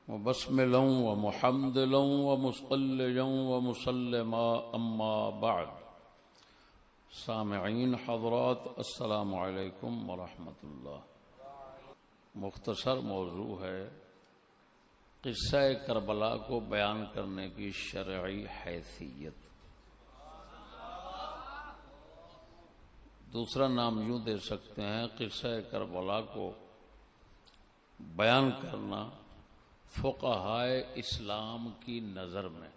وبسملا ومحمدلا ومصليا ومسلما اما بعد سامعین حضرات السلام علیکم ورحمۃ اللہ۔ مختصر موضوع ہے قصہ کربلا کو بیان کرنے کی شرعی حیثیت۔ دوسرا نام یوں دے سکتے ہیں قصہ کربلا کو بیان کرنا فقہائے اسلام کی نظر میں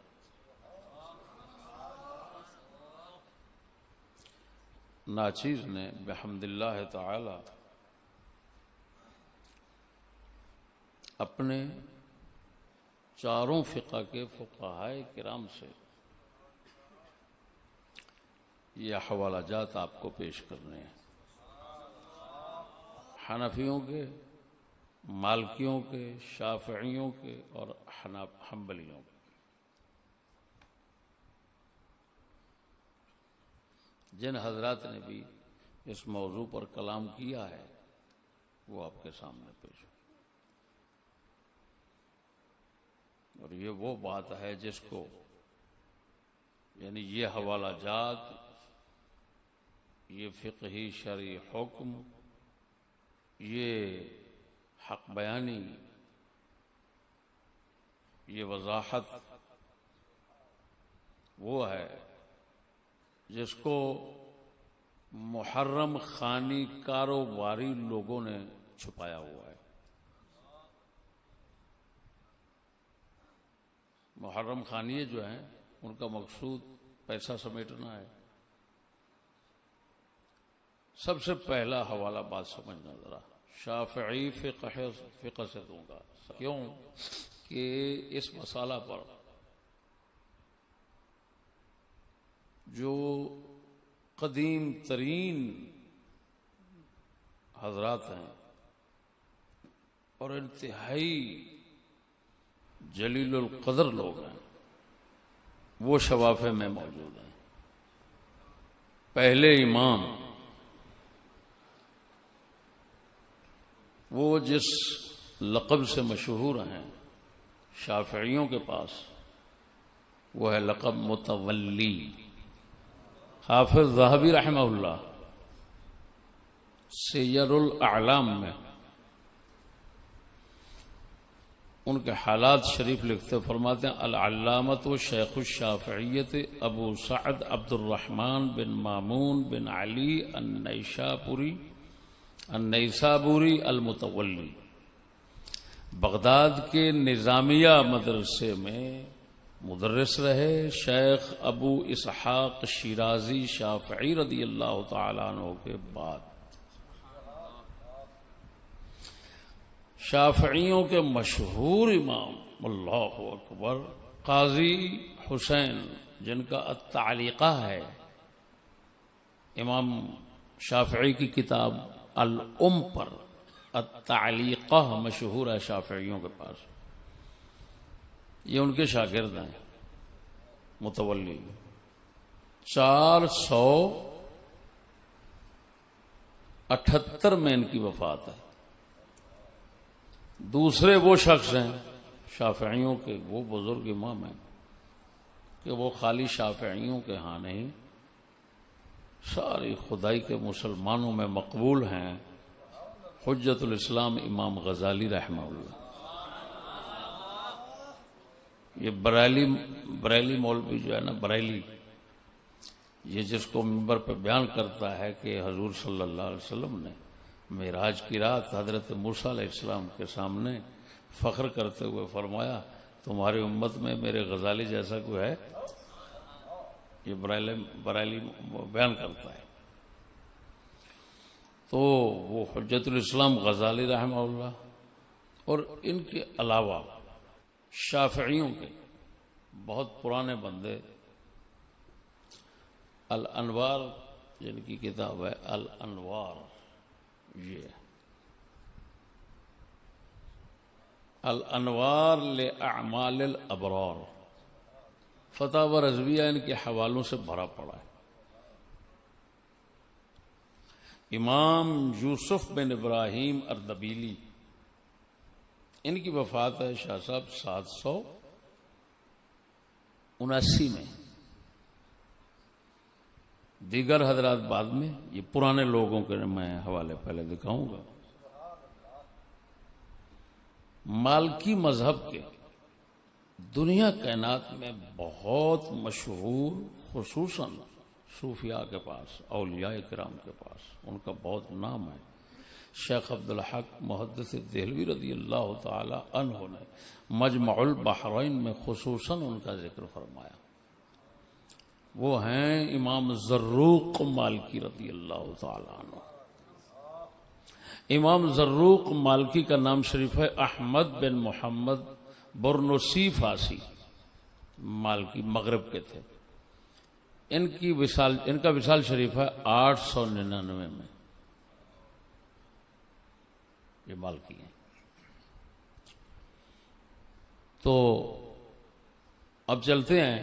ناچیز نے بحمد اللہ تعالی اپنے چاروں فقہ کے فقہائے کرام سے یہ حوالہ جات آپ کو پیش کرنے ہیں، حنفیوں کے، مالکیوں کے، شافعیوں کے اور حنبلیوں کے۔ جن حضرات نے بھی اس موضوع پر کلام کیا ہے وہ آپ کے سامنے پیش ہو، اور یہ وہ بات ہے جس کو یعنی یہ حوالہ جات، یہ فقہی شرعی حکم، یہ حق بیانی، یہ وضاحت وہ ہے جس کو محرم خانی کاروباری لوگوں نے چھپایا ہوا ہے۔ محرم خانیے جو ہیں ان کا مقصود پیسہ سمیٹنا ہے۔ سب سے پہلا حوالہ بات سمجھنا ذرا، شافعی فقہ سے دوں گا، کیوں کہ اس مسئلہ پر جو قدیم ترین حضرات ہیں اور انتہائی جلیل القدر لوگ ہیں وہ شوافع میں موجود ہیں۔ پہلے امام وہ جس لقب سے مشہور ہیں شافعیوں کے پاس، وہ ہے لقب متولی۔ حافظ ذہبی رحمہ اللہ سیر الاعلام میں ان کے حالات شریف لکھتے فرماتے ہیں العلامۃ شیخ الشافعیت ابو سعد عبد الرحمن بن مامون بن علی النیسابوری المتولی بغداد کے نظامیہ مدرسے میں مدرس رہے۔ شیخ ابو اسحاق شیرازی شافعی رضی اللہ تعالیٰ عنہ کے بعد شافعیوں کے مشہور امام، اللہ اکبر، قاضی حسین جن کا التعلیقہ ہے، امام شافعی کی کتاب الام پر التعلیقہ مشہور ہے شافعیوں کے پاس، یہ ان کے شاگرد ہیں متولی۔ 478 میں ان کی وفات ہے۔ دوسرے وہ شخص ہیں شافعیوں کے وہ بزرگ امام ہیں کہ وہ خالی شافعیوں کے ہاں نہیں، ساری خدائی کے مسلمانوں میں مقبول ہیں، حجت الاسلام امام غزالی رحمہ اللہ۔ یہ بریلی مولوی جو ہے نا، بریلی، یہ جس کو منبر پہ بیان کرتا ہے کہ حضور صلی اللہ علیہ وسلم نے معراج کی رات حضرت موسیٰ علیہ السلام کے سامنے فخر کرتے ہوئے فرمایا تمہاری امت میں میرے غزالی جیسا کوئی ہے، یہ بریلی بیان کرتا ہے۔ تو وہ حجت الاسلام غزالی رحمہ اللہ اور ان کے علاوہ شافعیوں کے بہت پرانے بندے، الانوار جن کی کتاب ہے الانوار، یہ الانوار لاعمال الابرار، فتاوی رضویہ ان کے حوالوں سے بھرا پڑا ہے۔ امام یوسف بن ابراہیم اردبیلی ان کی وفات ہے شاہ صاحب 779 میں. دیگر حضرات بعد میں، یہ پرانے لوگوں کے میں حوالے پہلے دکھاؤں گا. مالکی مذہب کے دنیا کائنات میں بہت مشہور، خصوصاً صوفیاء کے پاس، اولیاء کرام کے پاس ان کا بہت نام ہے. شیخ عبدالحق محدث دہلوی رضی اللہ تعالی عنہ نے مجمع البحرین میں خصوصاً ان کا ذکر فرمایا. وہ ہیں امام زروق مالکی رضی اللہ تعالی عنہ. امام زروق مالکی کا نام شریف ہے احمد بن محمد برنسی فاسی مالکی، مغرب کے تھے. ان کا وصال شریف ہے 899 میں. یہ مالکی ہیں. تو اب چلتے ہیں.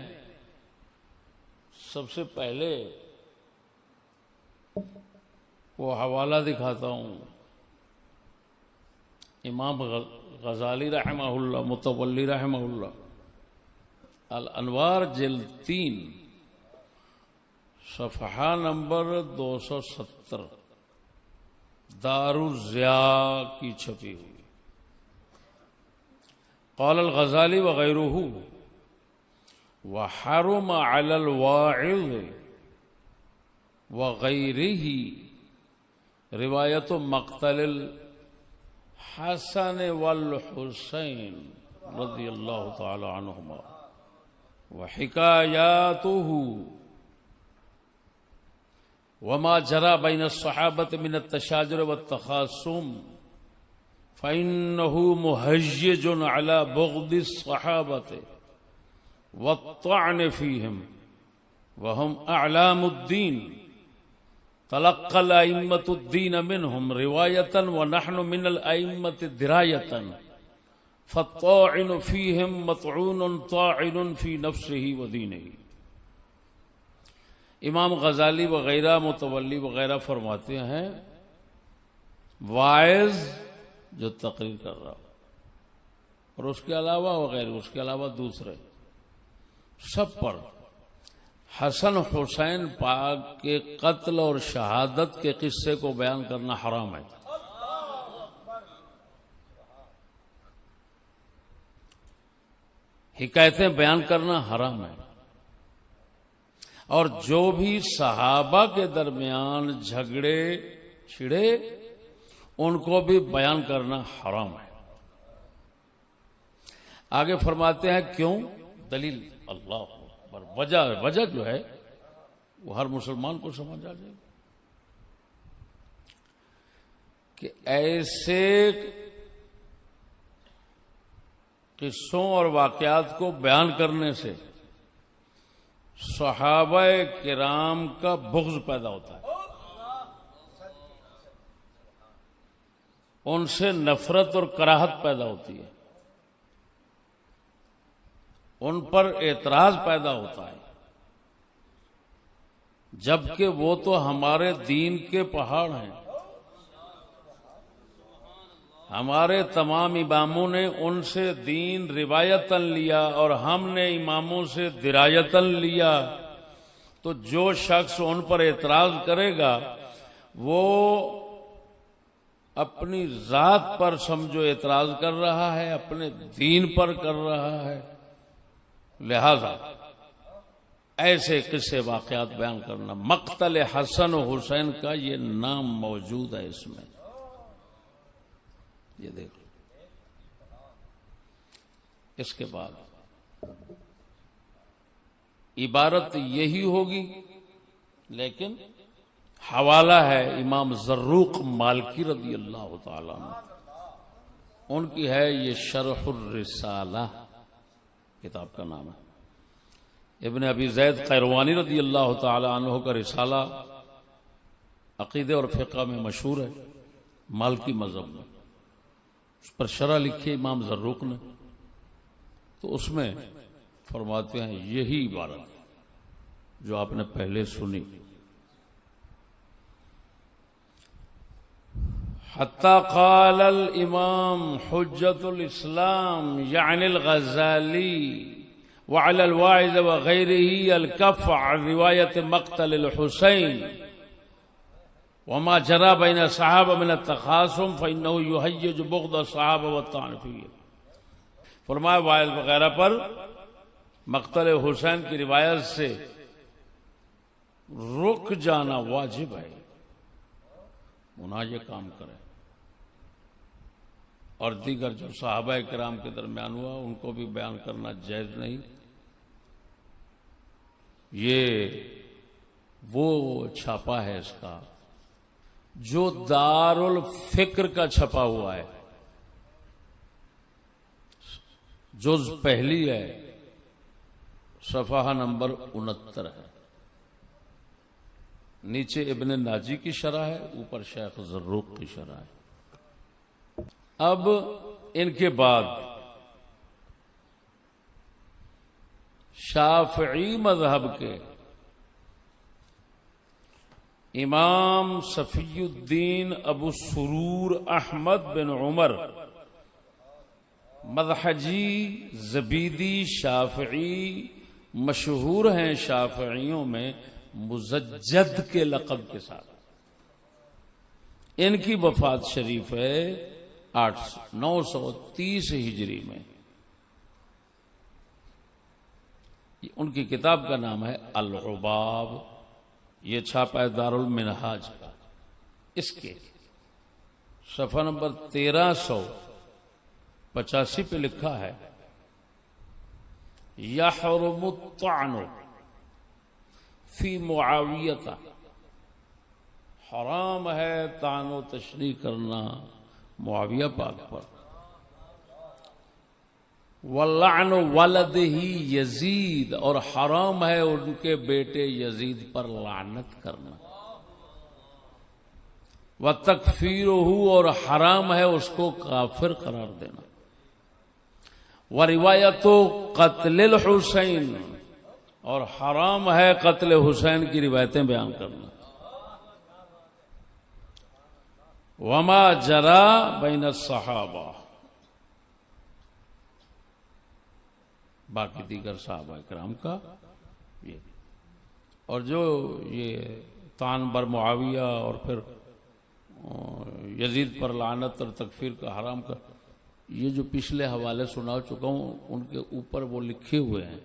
سب سے پہلے وہ حوالہ دکھاتا ہوں. امام غزالی رحمہ اللہ، متولی رحمہ اللہ، الانوار جلد 3 صفحہ نمبر 270 دار الضیاء کی چھپی ہوئی. قال الغزالی وغیرہ وحرم علی الواعظ وغیرہ روایت مقتل الحسن والحسین رضی اللہ تعالی عنہما وحکایاتہ وما جرى بين الصحابة من التشاجر والتخاصم فإنه مهجج على بغض الصحابة والطعن فيهم وهم أعلام الدين تلقى الأئمة الدين منهم رواية ونحن من الأئمة دراية فالطاعن فيهم مطعون طاعن في نفسه ودينه. امام غزالی وغیرہ متولی وغیرہ فرماتے ہیں واعظ جو تقریر کر رہا اور اس کے علاوہ وغیرہ، اس کے علاوہ دوسرے سب پر حسن حسین پاک کے قتل اور شہادت کے قصے کو بیان کرنا حرام ہے. حکایتیں بیان کرنا حرام ہے. اور جو بھی صحابہ کے درمیان جھگڑے چھڑے ان کو بھی بیان کرنا حرام ہے. آگے فرماتے ہیں کیوں؟ دلیل اللہ اکبر. وجہ جو ہے وہ ہر مسلمان کو سمجھ آ جائے کہ ایسے قصوں اور واقعات کو بیان کرنے سے صحابہ کرام کا بغض پیدا ہوتا ہے، ان سے نفرت اور کراہت پیدا ہوتی ہے، ان پر اعتراض پیدا ہوتا ہے، جبکہ وہ تو ہمارے دین کے پہاڑ ہیں. ہمارے تمام اماموں نے ان سے دین روایتاً لیا اور ہم نے اماموں سے درایتاً لیا. تو جو شخص ان پر اعتراض کرے گا وہ اپنی ذات پر سمجھو اعتراض کر رہا ہے، اپنے دین پر کر رہا ہے. لہذا ایسے قصے واقعات بیان کرنا، مقتل حسن و حسین کا یہ نام موجود ہے اس میں، یہ دیکھ لو. اس کے بعد عبارت یہی ہوگی لیکن حوالہ ہے امام زروق مالکی رضی اللہ تعالی عنہ. ان کی ہے یہ شرح الرسالہ کتاب کا نام ہے. ابن ابی زید قیروانی رضی اللہ تعالی عنہ کا رسالہ عقیدے اور فقہ میں مشہور ہے، مالکی مذہب میں. اس پر شرح لکھی امام زروق نے. تو اس میں فرماتے ہیں یہی عبارت جو آپ نے پہلے سنی، حتى قال الإمام حجة الإسلام يعني الغزالي وعلى الواعظ وغيره الكف عن رواية مقتل الحسين وما جرى بين الصحابة من التخاصم فإنه يهيج بغض الصحابة والطعن فيه. فرمایا واعظ وغیرہ پر مقتل حسین کی روایت سے رک جانا واجب ہے، گناہ یہ کام کرے، اور دیگر جو صحابہ کرام کے درمیان ہوا ان کو بھی بیان کرنا جائز نہیں. یہ وہ چھاپا ہے اس کا جو دارالفکر کا چھپا ہوا ہے، جز پہلی ہے، صفحہ نمبر 69 ہے. نیچے ابن ناجی کی شرح ہے، اوپر شیخ زروق کی شرح ہے. اب ان کے بعد شافعی مذہب کے امام صفی الدین ابو سرور احمد بن عمر مذہجی زبیدی شافعی مشہور ہیں شافعیوں میں مزجد کے لقب کے ساتھ. ان کی وفات شریف ہے 930 ہجری میں. ان کی کتاب کا نام ہے العباب، یہ چھاپا ہے دارالمنہاج کا. اس کے صفحہ نمبر 1385 پہ لکھا ہے یحرم الطعن فی معاویہ، حرام ہے طعن و تشریح کرنا معاویہ پاک پر. وَلَعْنُ وَلَدِهِ یزید، اور حرام ہے ان کے بیٹے یزید پر لعنت کرنا. وَتَكْفِيرُهُ، اور حرام ہے اس کو کافر قرار دینا. وَرِوَایَةُ قَتْلِ الْحُسَيْنِ، اور حرام ہے قتل حسین کی روایتیں بیان کرنا. وما جرا بین الصحابہ، باقی دیگر صحابہ کرام کا یہ. اور جو یہ طعن بر معاویہ اور پھر یزید پر لعنت اور تکفیر کا حرام کا، یہ جو پچھلے حوالے سنا چکا ہوں ان کے اوپر وہ لکھے ہوئے ہیں،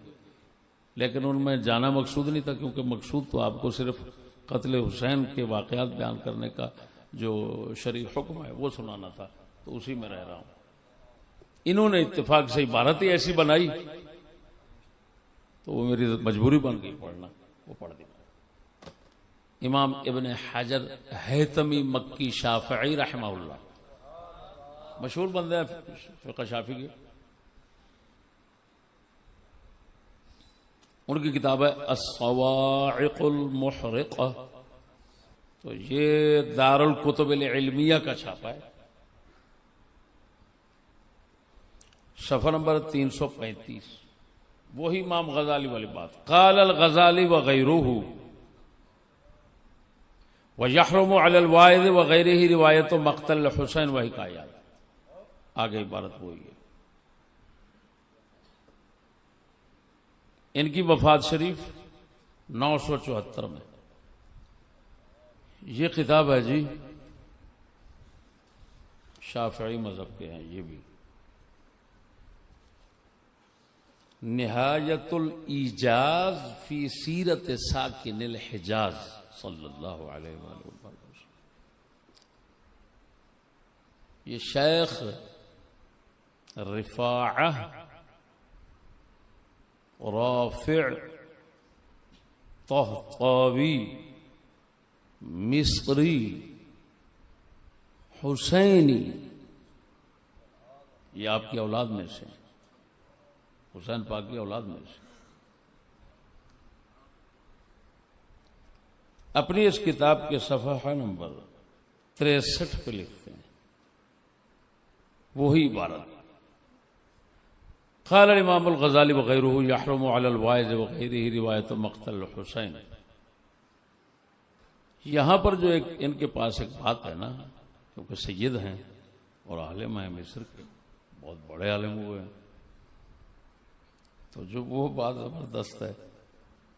لیکن ان میں جانا مقصود نہیں تھا، کیونکہ مقصود تو آپ کو صرف قتل حسین کے واقعات بیان کرنے کا جو شرعی حکم ہے وہ سنانا تھا، تو اسی میں رہ رہا ہوں. انہوں نے اتفاق سے عبارت ہی ایسی بنائی تو وہ میری مجبوری بن گئی پڑھنا، وہ پڑھ دی. امام ابن حجر ہیثمی مکی شافعی رحمہ اللہ، مشہور بندے ہیں فقہ شافعی کے. ان کی کتاب ہے الصواعق المحرقہ، تو یہ دارالکتب العلمیہ کا چھاپا ہے. صفحہ نمبر 335، وہی امام غزالی والی بات. قال الغزالی وغیرہ ویحرم علی الواعظ وغیرہ روایت مقتل حسین وحکایات. آگے عبارت وہی ہے. ان کی وفات شریف 974 میں. یہ کتاب ہے جی شافعی مذہب کے ہیں یہ بھی، نہایت الایجاز فی سیرت ساکن الحجاز صلی اللہ علیہ وآلہ وسلم. یہ شیخ رفاعہ رافع طہطاوی مصری حسینی، یہ آپ کی اولاد میں سے، حسین پاک کی اولاد میں سے. اپنی اس کتاب کے صفحہ نمبر 63 پہ لکھتے ہیں وہی عبارت. قال الامام الغزالی وغیرہ یحرم علی الواعظ وغیرہ روایت مقتل حسین. یہاں پر جو ایک ان کے پاس ایک بات ہے نا کیونکہ سید ہیں اور عالم ہیں مصر کے، بہت بڑے عالم ہوئے ہیں، تو جو وہ بات زبردست ہے.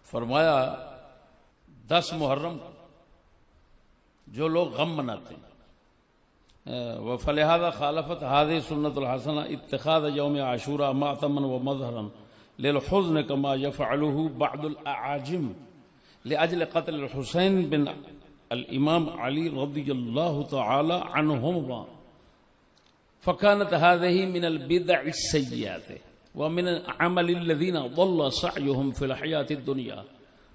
فرمایا 10 محرم کو جو لوگ غم مناتے ہیں، وَفَلِهَذَا خَالَفَتْ هَذِهِ سُنَّةُ الْحَسَنَةِ اتِّخَاذَ يَوْمِ عَاشُورَاءَ مَعْتَمًا وَمَظْهَرًا لِلْحُزْنِ كَمَا يَفْعَلُهُ بَعْضُ الْأَعَاجِمِ لِأَجْلِ قتل الحسين بن الإمام علي رضي الله تعالى عنهما، فكانت هذه من البدع السيئات ومن عمل الذين ضل سعيهم في الحياة الدنيا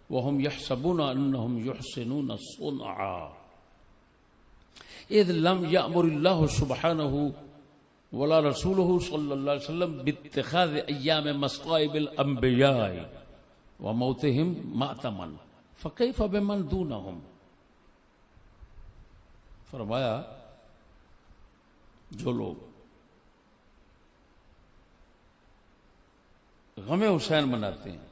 وهم يحسبون أنهم يحسنون صنعا، إذ لم يأمر الله سبحانه ولا رسوله صلى الله عليه وسلم باتخاذ أيام مصائب الأنبياء وموتهم مأتما، فكيف بمن دونهم. فرمایا جو لوگ غم حسین مناتے ہیں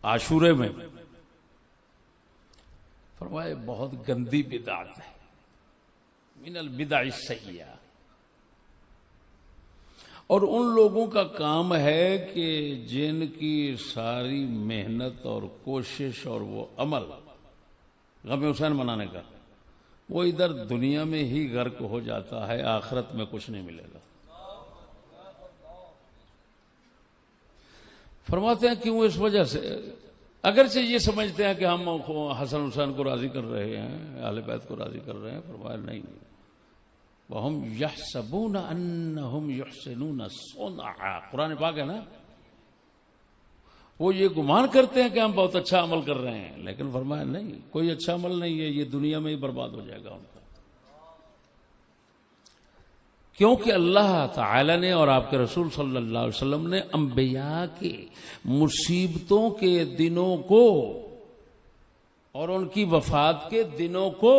عاشورے میں، فرمایا بہت گندی بدعت ہے، من البدع السیئہ، اور ان لوگوں کا کام ہے کہ جن کی ساری محنت اور کوشش اور وہ عمل غم حسین منانے کا، وہ ادھر دنیا میں ہی غرق ہو جاتا ہے، آخرت میں کچھ نہیں ملے گا. فرماتے ہیں کیوں؟ اس وجہ سے اگرچہ یہ سمجھتے ہیں کہ ہم حسن حسین کو راضی کر رہے ہیں، اہل بیت کو راضی کر رہے ہیں، فرمایا نہیں، وَهُمْ يَحْسَبُونَ أَنَّهُمْ يُحْسِنُونَ صُنْعًا، قرآن پاک ہے نا، وہ یہ گمان کرتے ہیں کہ ہم بہت اچھا عمل کر رہے ہیں، لیکن فرمایا نہیں، کوئی اچھا عمل نہیں ہے، یہ دنیا میں ہی برباد ہو جائے گا ان کا. کیونکہ اللہ تعالی نے اور آپ کے رسول صلی اللہ علیہ وسلم نے انبیاء کے مصیبتوں کے دنوں کو اور ان کی وفات کے دنوں کو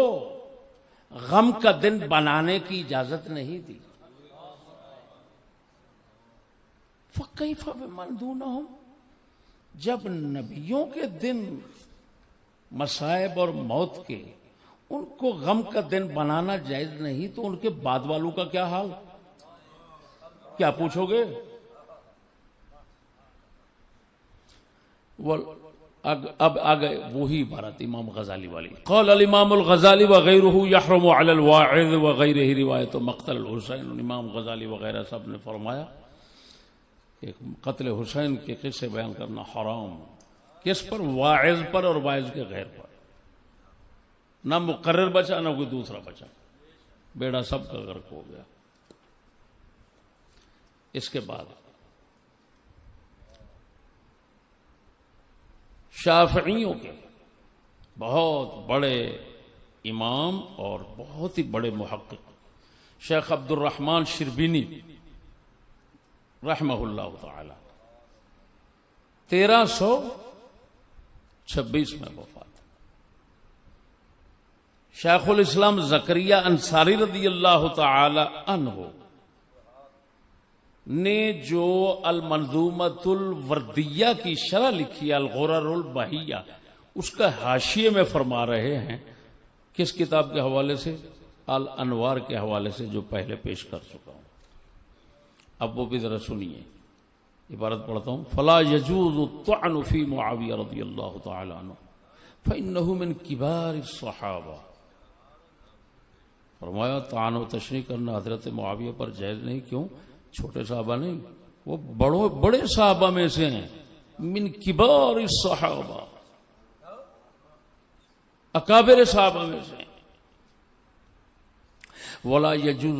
غم کا دن بنانے کی اجازت نہیں دی. فَكَيْفَ بِمَنْ دُونَهُمْ، جب نبیوں کے دن مصائب اور موت کے ان کو غم کا دن بنانا جائز نہیں، تو ان کے بعد والوں کا کیا حال؟ کیا پوچھو گے؟ اب آگئے وہی عبارت امام غزالی والی. قال الامام الغزالی وغیرہ یحرم علی الواعظ وغیرہ روایت مقتل الحسین. امام غزالی وغیرہ سب نے فرمایا کہ قتل حسین کے قصے بیان کرنا حرام. کس پر؟ واعظ پر اور واعظ کے غیر پر. نہ مقرر بچا نہ کوئی دوسرا بچا، بیڑا سب کا غرق ہو گیا. اس کے بعد شافعیوں کے بہت بڑے امام اور بہت ہی بڑے محقق شیخ عبد الرحمن شربینی رحمہ اللہ تعالی 1326 میں وفات. شیخ الاسلام زکریہ انصاری رضی اللہ تعالی عنہ نے جو المنظومۃ الوردیہ کی شرح لکھی الغرر البہیہ، اس کا حاشیے میں فرما رہے ہیں، کس کتاب کے حوالے سے؟ الانوار کے حوالے سے، جو پہلے پیش کر چکا ہوں. اب وہ بھی ذرا سنیے، عبارت پڑھتا ہوں. فلا يجوز الطعن في معاویہ رضی اللہ تعالی عنہ فإنه من کبار الصحابہ. فرمایا طعن و تشریح کرنا حضرت معاویہ پر جائز نہیں. کیوں؟ چھوٹے صحابہ نہیں، وہ بڑے صحابہ میں سے ہیں. من کبار الصحابہ، اکابر صحابہ میں سے ہیں. ولا یجوز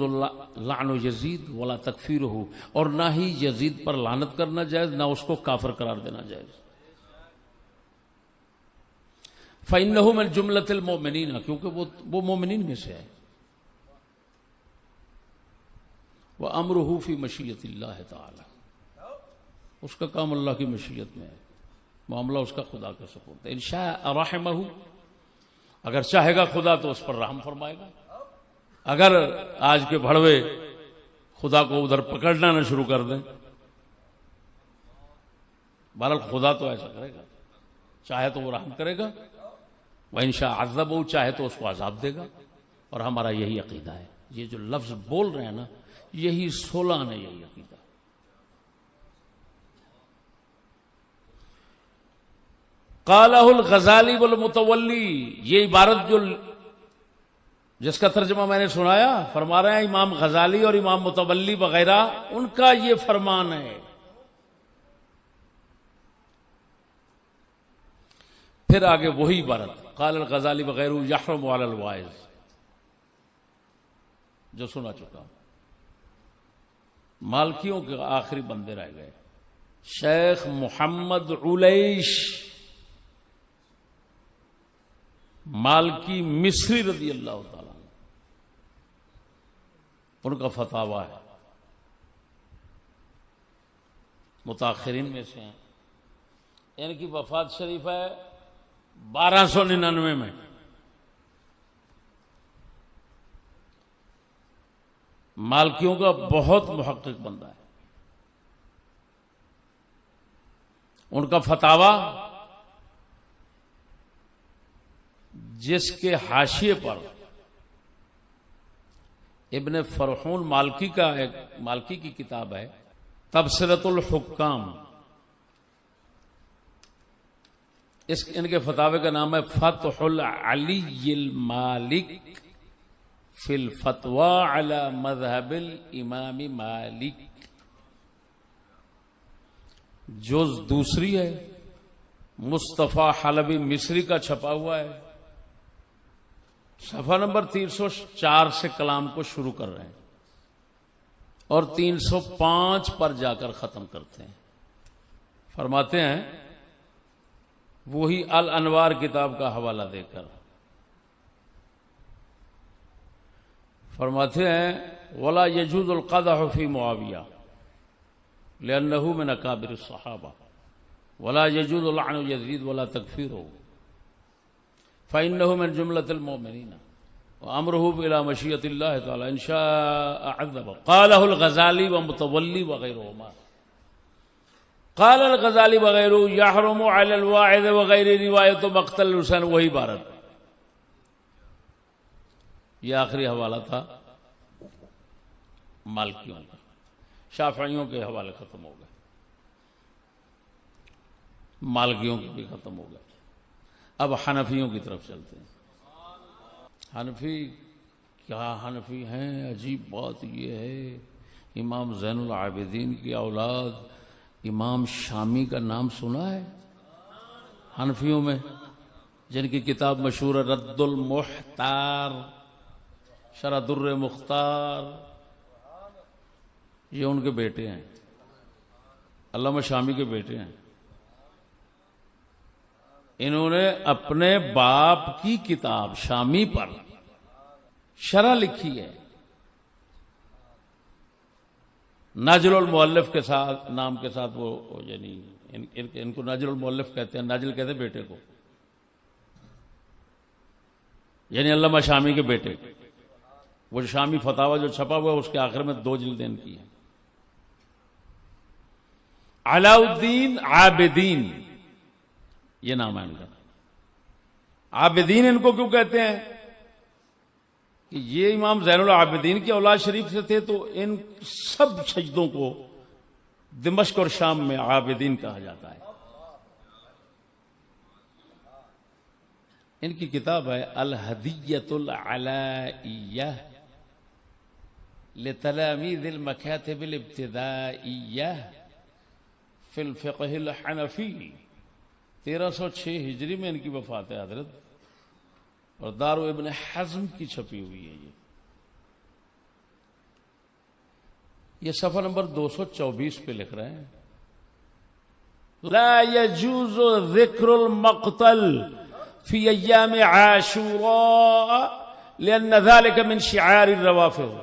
لعن یزید ولا تکفیرہ، اور نہ ہی یزید پر لعنت کرنا جائز، نہ اس کو کافر قرار دینا جائز. فإنہ من جملۃ المؤمنین، کیونکہ وہ مومنین میں سے ہے. وَأَمْرُهُ فِي مَشِيَّةِ اللَّهِ تعالی، اس کا کام اللہ کی مشیت میں ہے، معاملہ اس کا خدا کا سپرد ہے. ان شاء رحمہ، اگر چاہے گا خدا تو اس پر رحم فرمائے گا. اگر آج کے بھڑوے خدا کو ادھر پکڑنا نہ شروع کر دیں، بہرحال خدا تو ایسا کرے گا، چاہے تو وہ رحم کرے گا. وَإِن شاء عَذَّبَهُ، چاہے تو اس کو عذاب دے گا. اور ہمارا یہی عقیدہ ہے. یہ جو لفظ بول رہے ہیں نا، یہی 16 نے یہی عقیدہ. قالہ الغزالی والمتولی، یہ عبارت جو جس کا ترجمہ میں نے سنایا، فرما رہے ہیں امام غزالی اور امام متولی وغیرہ ان کا یہ فرمان ہے. پھر آگے وہی عبارت قال الغزالی وغیرہ یحرم علی الواعظ جو سنا چکا ہوں. مالکیوں کے آخری بندے رہ گئے، شیخ محمد علیش مالکی مصری رضی اللہ تعالیٰ عنہ، ان کا فتاوی ہے، متاخرین میں سے ہیں. ان کی وفات شریف ہے 1299 میں. مالکیوں کا بہت محقق بندہ ہے. ان کا فتاوی جس کے حاشیے پر ابن فرحون مالکی کا ایک مالکی کی کتاب ہے تبصرۃ الحکام، ان کے فتاوے کا نام ہے فتح العلی المالک فی الفتوی علی مذہب الامام مالک. جز دوسری ہے، مصطفیٰ حلبی مصری کا چھپا ہوا ہے. صفحہ نمبر 304 سے کلام کو شروع کر رہے ہیں اور 305 پر جا کر ختم کرتے ہیں. فرماتے ہیں وہی الانوار کتاب کا حوالہ دے کر فرماتے ہیں ولا يجوز القدح في معاویہ لأنه من اکابر الصحابہ ولا يجوز لعن یزید ولا تکفیرہ فإنه من جملة المؤمنين وأمره إلى مشيئة الله تعالى إن شاء عذب. قاله الغزالي ومتولي وغيرهما. قال الغزالی وغیرہ یحرم علی الواعظ وغیر روایت مقتل الحسین، وہی عبارت. یہ آخری حوالہ تھا مالکیوں کا. شافعیوں کے حوالے ختم ہو گئے، مالکیوں کے بھی ختم ہو گئے. اب حنفیوں کی طرف چلتے ہیں. حنفی کیا حنفی ہیں؟ عجیب بات یہ ہے، امام زین العابدین کی اولاد امام شامی کا نام سنا ہے حنفیوں میں، جن کی کتاب مشہور ہے رد المحتار شرح در مختار. یہ ان کے بیٹے ہیں، علامہ شامی کے بیٹے ہیں. انہوں نے اپنے باپ کی کتاب شامی پر شرح لکھی ہے، ناجل المؤلف کے ساتھ نام کے ساتھ. وہ یعنی ان کو ناجل المؤلف کہتے ہیں، ناجل کہتے ہیں بیٹے کو، یعنی علامہ شامی کے بیٹے. وہ شامی فتاوی جو چھپا ہوا ہے اس کے آخر میں 2 جلدیں کی ہیں. علاء الدین عابدین یہ نام ہے ان کا. عابدین ان کو کیوں کہتے ہیں؟ کہ یہ امام زین العابدین کی اولاد شریف سے تھے، تو ان سب سجدوں کو دمشق اور شام میں عابدین کہا جاتا ہے. ان کی کتاب ہے الہدیۃ العلائیہ لتلاميذ المكاتب الابتدائیہ فی الفقہ الحنفی. 1306 ہجری میں ان کی وفات ہے حضرت، اور دار ابن حزم کی چھپی ہوئی ہے. یہ صفحہ نمبر 224 پہ لکھ رہے ہیں لا يجوز ذکر المقتل فی ایام عاشوراء لأن ذلك من شعار الروافض.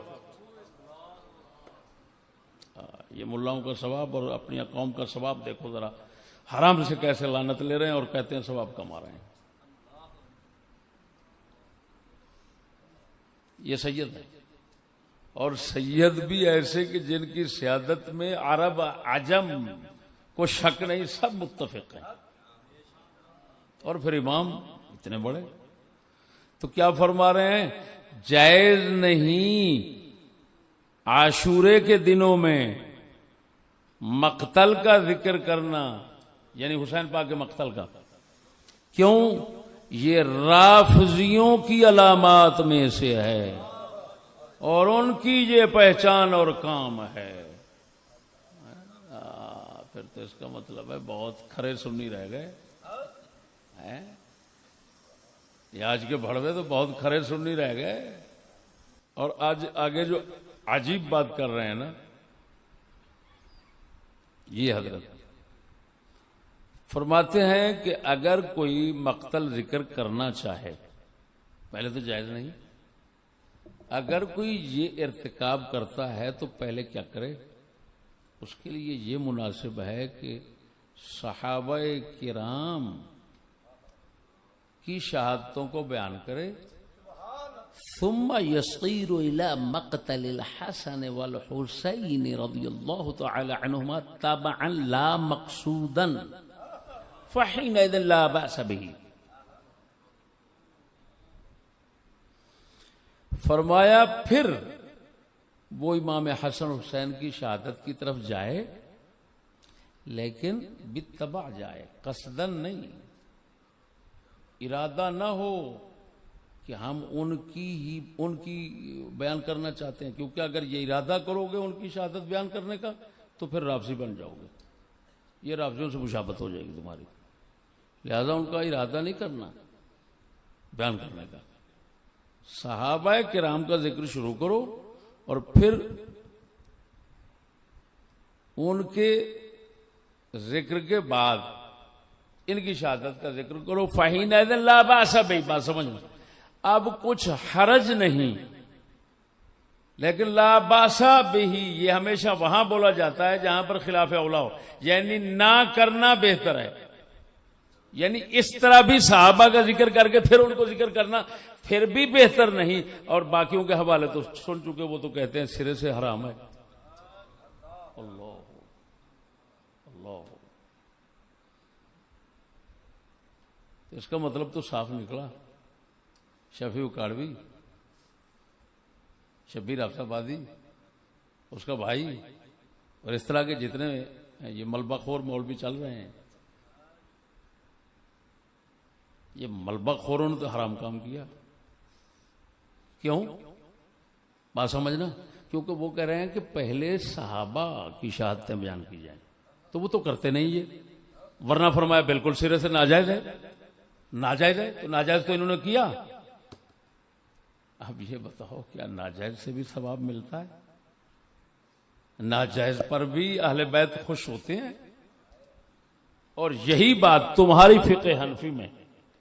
یہ ملاؤں کا ثواب اور اپنی قوم کا ثواب دیکھو ذرا، حرام سے کیسے لعنت لے رہے ہیں اور کہتے ہیں ثواب کما رہے ہیں. یہ سید ہے، اور سید بھی ایسے کہ جن کی سیادت میں عرب عجم کو شک نہیں، سب متفق ہیں. اور پھر امام اتنے بڑے، تو کیا فرما رہے ہیں؟ جائز نہیں عاشورے کے دنوں میں مقتل کا ذکر کرنا، یعنی حسین پاک کے مقتل کا. کیوں؟ یہ رافضیوں کی علامات میں سے ہے اور ان کی یہ پہچان اور کام ہے. پھر تو اس کا مطلب ہے بہت کھرے سنی رہ گئے. یہ آج کے بھڑوے تو بہت کھرے سنی رہ گئے. اور آج آگے جو عجیب بات کر رہے ہیں نا، یہ حضرت فرماتے ہیں کہ اگر کوئی مقتل ذکر کرنا چاہے، پہلے تو جائز نہیں، اگر کوئی یہ ارتکاب کرتا ہے تو پہلے کیا کرے؟ اس کے لیے یہ مناسب ہے کہ صحابہ کرام کی شہادتوں کو بیان کرے. ثم يصير الى مقتل الحسن والحسين رضي الله تعالى عنهما تبعا لا مقصودا فحينئذ لا بأس به. فرمایا پھر وہ امام حسن حسین کی شہادت کی طرف جائے، لیکن بالتبع جائے، قصدن نہیں. ارادہ نہ ہو کہ ہم ان کی بیان کرنا چاہتے ہیں، کیونکہ اگر یہ ارادہ کرو گے ان کی شہادت بیان کرنے کا تو پھر رافضی بن جاؤ گے، یہ رافضیوں سے مشابہت ہو جائے گی تمہاری. لہذا ان کا ارادہ نہیں کرنا بیان کرنے کا. صحابہ کرام کا ذکر شروع کرو اور پھر ان کے ذکر کے بعد ان کی شہادت کا ذکر کرو. فحینئذ لا بأس بہ، بات سمجھنا. اب کچھ حرج نہیں، لیکن لا بأس بہ یہ ہمیشہ وہاں بولا جاتا ہے جہاں پر خلاف اولا ہو، یعنی نہ کرنا بہتر ہے. یعنی اس طرح بھی صحابہ کا ذکر کر کے پھر ان کو ذکر کرنا پھر بھی بہتر نہیں. اور باقیوں کے حوالے تو سن چکے، وہ تو کہتے ہیں سرے سے حرام ہے. اللہ اللہ، اس کا مطلب تو صاف نکلا. شفیع اکاڑوی، شبیر آفت آبادی، اس کا بھائی، اور اس طرح کے جتنے یہ ملبہ خور مولوی چل رہے ہیں، یہ ملبہ خوروں نے تو حرام کام کیا. کیوں؟ بات سمجھنا. کیونکہ وہ کہہ رہے ہیں کہ پہلے صحابہ کی شہادتیں بیان کی جائیں، تو وہ تو کرتے نہیں یہ. ورنہ فرمایا بالکل سرے سے ناجائز ہے. ناجائز ہے تو ناجائز تو انہوں نے کیا. اب یہ بتاؤ کیا ناجائز سے بھی ثواب ملتا ہے؟ ناجائز پر بھی اہل بیت خوش ہوتے ہیں. اور یہی بات تمہاری فقہ حنفی میں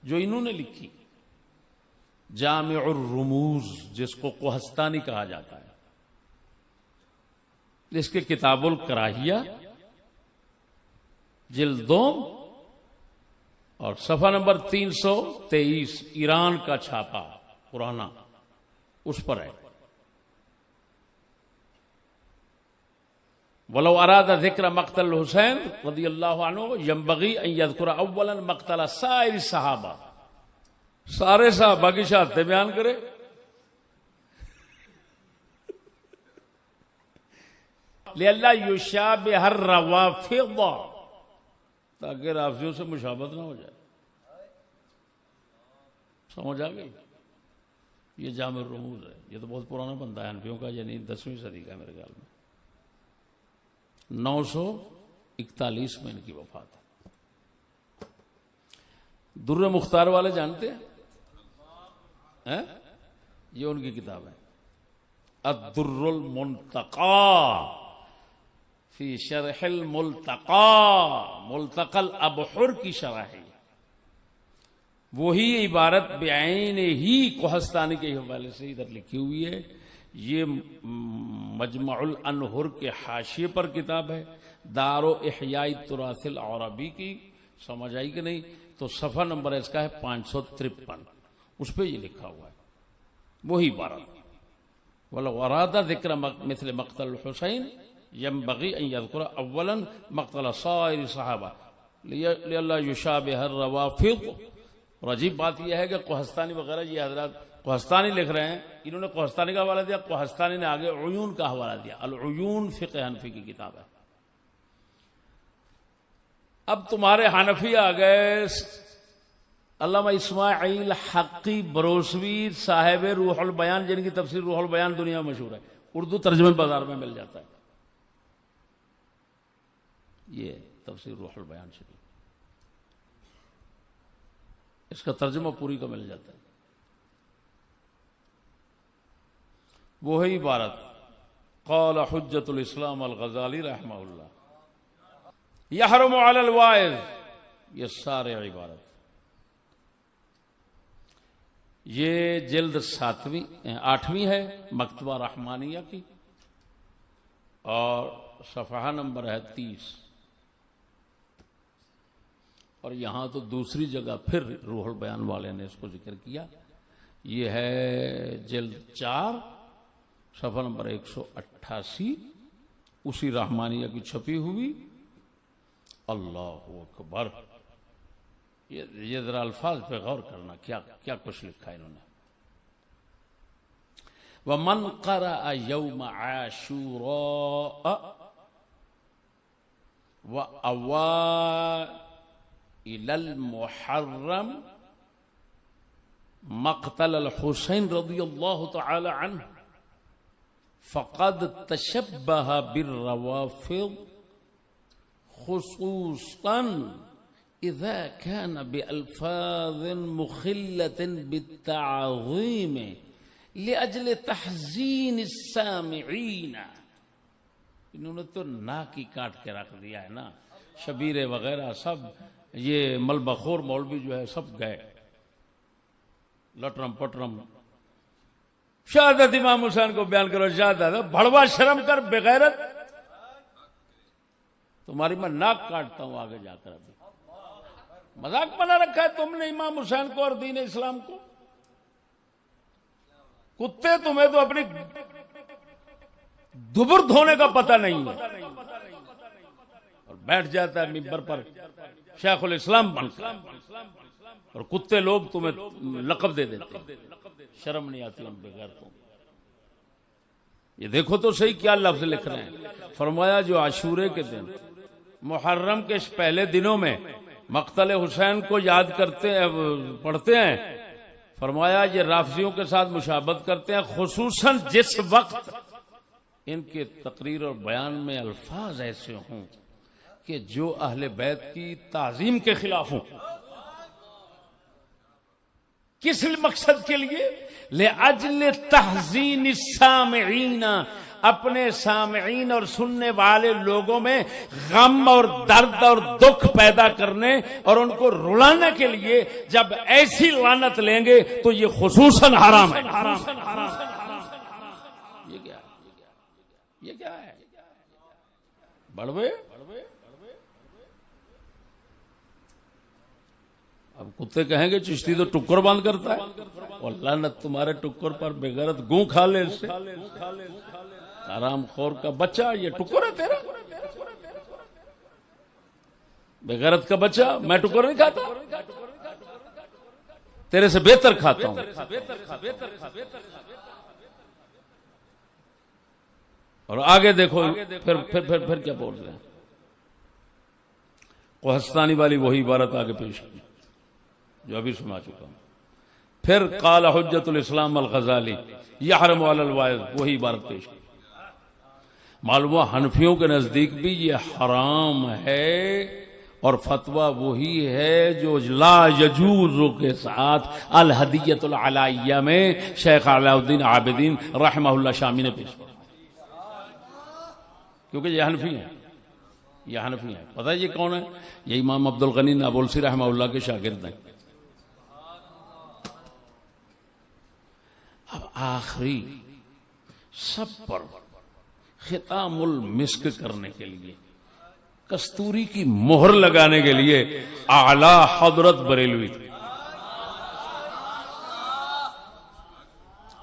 جو انہوں نے لکھی، جامع الرموز، جس کو کوہستانی کہا جاتا ہے، اس کے کتاب الکراہیہ جلد 2 اور صفحہ نمبر 323، ایران کا چھاپا پرانا، اس پر ہے. ولو اراد ذکر مقتل حسین رضی اللہ عنہ ینبغی ان یذکر اولا مقتل سائر صحابہ. سارے صحابہ کی شہادتیں بیان کرے. لئلا یشابہ الروافض، تاکہ رافضیوں سے مشابہت نہ ہو جائے. سمجھ آ گئی؟ یہ جامع الرموز ہے. یہ تو بہت پرانا بندہ ہے حنفیوں کا، یعنی 10ویں صدی کا میرے خیال میں. 941 میں ان کی وفات ہے. در مختار والے جانتے ہیں؟ یہ ان کی کتاب ہے، الدر المنتقى فی شرح الملتقى، ملتقى الابحر کی شرح ہے. وہی عبارت بعین ہی کوہستانی کے حوالے سے ادھر لکھی ہوئی ہے. یہ مجمع الانہر کے حاشیے پر کتاب ہے، دار و احیاء التراث العربی کی. سمجھ آئی کہ نہیں؟ تو صفحہ نمبر اس کا ہے 553، اس پہ یہ لکھا ہوا ہے وہی عبارت. ولو اراد ذکر مثل مقتل الحسین ینبغی ان یذکر اولا مقتل سائر صحابہ لئلا یشابہ الروافض. اور عجیب بات یہ ہے کہ کوہستانی وغیرہ یہ حضرات کوہستانی لکھ رہے ہیں، انہوں نے کوہستانی کا حوالہ دیا، کوہستانی نے آگے عیون کا حوالہ دیا. العیون فقہ حنفی کی کتاب ہے. اب تمہارے حنفی آ گئے علامہ اسماعیل حقی بروسوی صاحب روح البیان، جن کی تفسیر روح البیان دنیا میں مشہور ہے، اردو ترجمے بازار میں مل جاتا ہے. یہ تفسیر روح البیان شریف، اس کا ترجمہ پوری کا مل جاتا ہے. وہی عبارت قال حجت الاسلام الغزالی رحمہ اللہ یحرم علی الواعظ، یہ سارے عبارت، یہ جلد 8ویں ہے مکتبہ رحمانیہ کی، اور صفحہ نمبر ہے 30. اور یہاں تو دوسری جگہ پھر روح البیان والے نے اس کو ذکر کیا. یہ ہے جلد 4 صفحہ نمبر 188، اسی رحمانیہ کی چھپی ہوئی. اللہ اکبر، یہ ذرا الفاظ پہ غور کرنا، کیا کچھ لکھا ہے انہوں نے. وَمَنْ قَرَأَ يَوْمَ عَاشُورَاءَ وَأَوَائِلَ الْمُحَرَّمِ مقتل الحسین رضی اللہ تعالی عنہ فقد تشبہ بالروافض خصوصا اذا كان بألفاظ مخلة بالتعظیم لأجل تحزین السامعین. انہوں نے تو ناک ہی کاٹ کے رکھ دیا ہے نا. شبیر وغیرہ سب یہ ملبخور مولوی جو ہے سب گئے لٹرم پٹرم. شہادت امام حسین کو بیان کرو، شہادت بھڑوا شرم کر بغیرت. تمہاری میں ناک کاٹتا ہوں آگے جا کر. ابھی مذاق بنا رکھا ہے تم نے امام حسین کو اور دین اسلام کو. کتے، تمہیں تو اپنی دبر دھونے کا پتہ نہیں ہے، اور بیٹھ جاتا ہے ممبر پر شیخ الاسلام بن کر، اور کتے لوگ تمہیں لقب دے دیتے ہیں. شرم نہیں آتی ان بغیر تم. یہ دیکھو تو صحیح کیا لفظ لکھ رہے ہیں. فرمایا جو عاشورے کے دن، محرم کے پہلے دنوں میں مقتل حسین کو یاد کرتے ہیں، پڑھتے ہیں. فرمایا یہ رافضیوں کے ساتھ مشابہت کرتے ہیں، خصوصاً جس وقت ان کے تقریر اور بیان میں الفاظ ایسے ہوں کہ جو اہل بیت کی تعظیم کے خلاف ہوں. کس مقصد کے لیے؟ لِأَجْلِ تَحْزِينِ السَّامِعِينَ، اپنے سامعین اور سننے والے لوگوں میں غم اور درد اور دکھ پیدا کرنے اور ان کو رلانے کے لیے جب ایسی لعنت لیں گے تو یہ خصوصاً حرام ہے. یہ کیا ہے بڑوے؟ اب کتے کہیں گے چشتی تو ٹکر بند کرتا ہے، اور لعنت تمہارے ٹکر پر بغیرت گوں کھا لے. اس سے حرام خور کا بچہ، یہ ٹکر ہے تیرا، بغیرت کا بچہ. میں ٹکر نہیں کھاتا، تیرے سے بہتر کھاتا ہوں. اور آگے دیکھو پھر کیا بول رہے ہیں. کوہستانی والی وہی عبارت آگے پیش کی جو ابھی سنا چکا ہوں. پھر قال حجت الاسلام الغزالی یحرم علی الواعظ، وہی عبارت پیش کی. معلوم ہوا حنفیوں کے نزدیک بھی یہ حرام ہے، اور فتویٰ وہی ہے جو لا یجوز کے ساتھ الہدیۃ العلائیہ میں شیخ علاء الدین عابدین رحمہ اللہ شامی نے پیش کیا. کیونکہ یہ حنفی ہیں، یہ حنفی ہیں. پتہ ہے یہ کون ہے؟ یہ امام عبد الغنی نابلسی رحمہ اللہ کے شاگرد ہیں. اب آخری سب پر ختام المسک کرنے کے لیے، کستوری کی مہر لگانے کے لیے اعلی حضرت بریلوی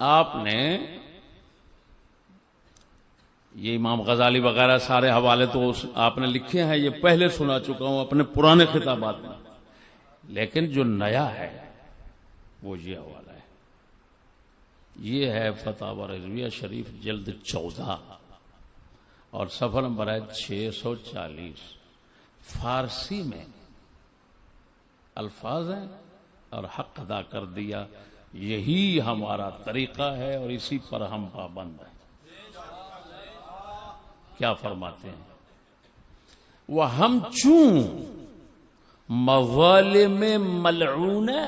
آپ نے یہ امام غزالی وغیرہ سارے حوالے تو آپ نے لکھے ہیں، یہ پہلے سنا چکا ہوں اپنے پرانے خطابات میں، لیکن جو نیا ہے وہ یہ حوالہ ہے. یہ ہے فتاوی رضویہ شریف جلد 14 اور صفحہ نمبر ہے 640. فارسی میں الفاظ ہیں اور حق ادا کر دیا. یہی ہمارا طریقہ ہے اور اسی پر ہم پابند ہیں. کیا فرماتے ہیں؟ وَہم چون مظالم ملعونہ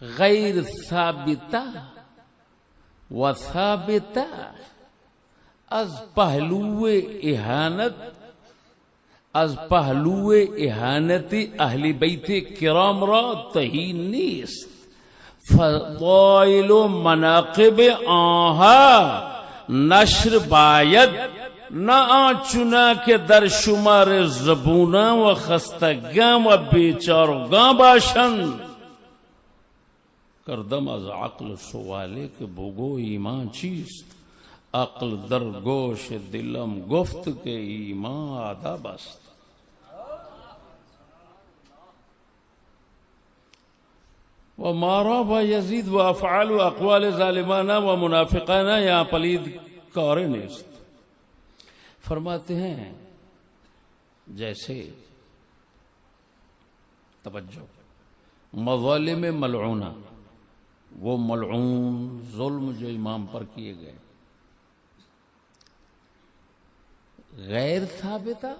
غیر ثابتہ و ثابتہ از پہلو اہانت اہل بیت کرام را تہی نیست. فضائل و مناقب آنها نشر باید نہ آنچنا کے در شمار زبوناں و خستگاں و بیچارگاں باشند. کردم از عقل سوالے کہ بگو ایمان چیست. عقل در گوش دلم گفت کہ ایمان آداب است. و مارا با یزید و افعال و اقوال ظالمانہ و منافقانہ یا پلید کار نیست. فرماتے ہیں جیسے توجہ مظالم ملعونہ، وہ ملعون ظلم جو امام پر کیے گئے، غیر ثابتہ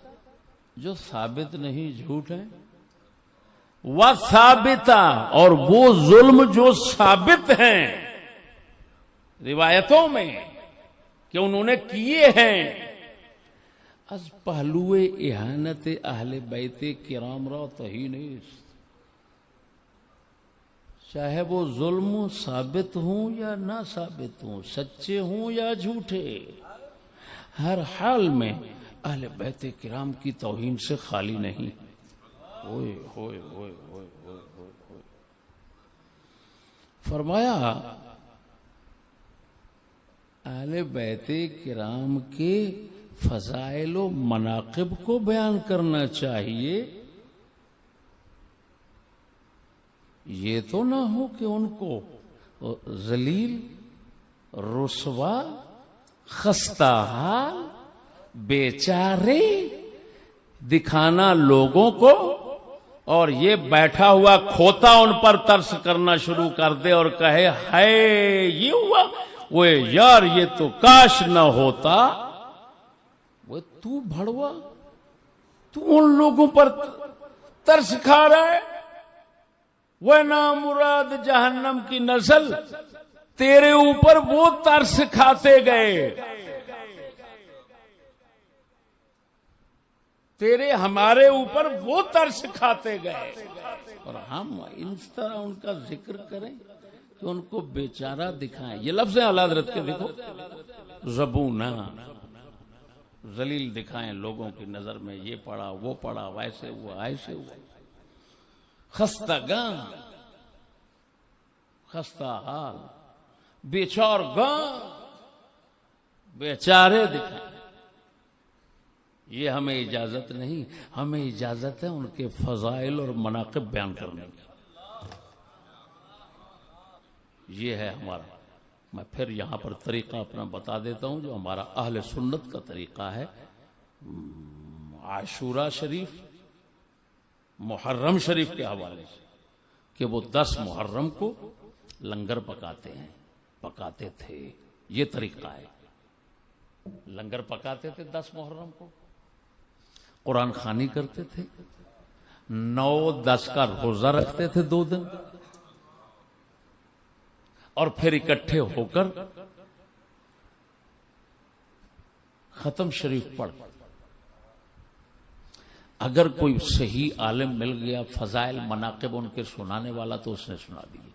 جو ثابت نہیں، جھوٹ ہے، و ثابتہ اور وہ ظلم جو ثابت ہیں روایتوں میں کہ انہوں نے کیے ہیں. از پہلو اہانت اہل بیت کرام را تہی نیست. چاہے وہ ظلم ثابت ہوں یا نہ ثابت ہوں، سچے ہوں یا جھوٹے، ہر حال میں اہل بیت کرام کی توہین سے خالی نہیں. ہوئے ہوئے ہوئے ہوئے ہوئے ہوئے. فرمایا اہل بیت کرام کے فضائل و مناقب کو بیان کرنا چاہیے. یہ تو نہ ہو کہ ان کو ذلیل، رسوا، خستہ حال، بیچارے دکھانا لوگوں کو، اور یہ بیٹھا ہوا کھوتا ان پر ترس کرنا شروع کر دے اور کہے ہے یہ ہوا، وہ یار یہ تو کاش نہ ہوتا. وہ تو بھڑوا، تو ان لوگوں پر ترس کھا رہا ہے. وہ نامراد جہنم کی نسل تیرے اوپر وہ ترس کھاتے گئے، تیرے ہمارے اوپر وہ ترس کھاتے گئے، اور ہم اس طرح ان کا ذکر کریں کہ ان کو بیچارہ دکھائیں. یہ لفظ اعلی حضرت کے دیکھو، زبونہ، ذلیل دکھائیں لوگوں کی نظر میں. یہ پڑا، وہ پڑا، ویسے ہوا، ایسے ہوا. خستگاں، خستہ حال، بیچارگاں، بیچارے دکھائیں. یہ ہمیں اجازت نہیں. ہمیں اجازت ہے ان کے فضائل اور مناقب بیان کرنے کی. یہ ہے ہمارا. میں پھر یہاں پر طریقہ اپنا بتا دیتا ہوں جو ہمارا اہل سنت کا طریقہ ہے. عاشورہ شریف، محرم شریف کے حوالے سے کہ وہ 10 محرم کو لنگر پکاتے ہیں، پکاتے تھے. یہ طریقہ ہے. لنگر پکاتے تھے 10 محرم کو، قرآن خوانی کرتے تھے، 9-10 کا روزہ رکھتے تھے 2 دن، اور پھر اکٹھے ہو کر ختم شریف پڑھ. اگر کوئی صحیح عالم مل گیا فضائل مناقب ان کے سنانے والا تو اس نے سنا دیے.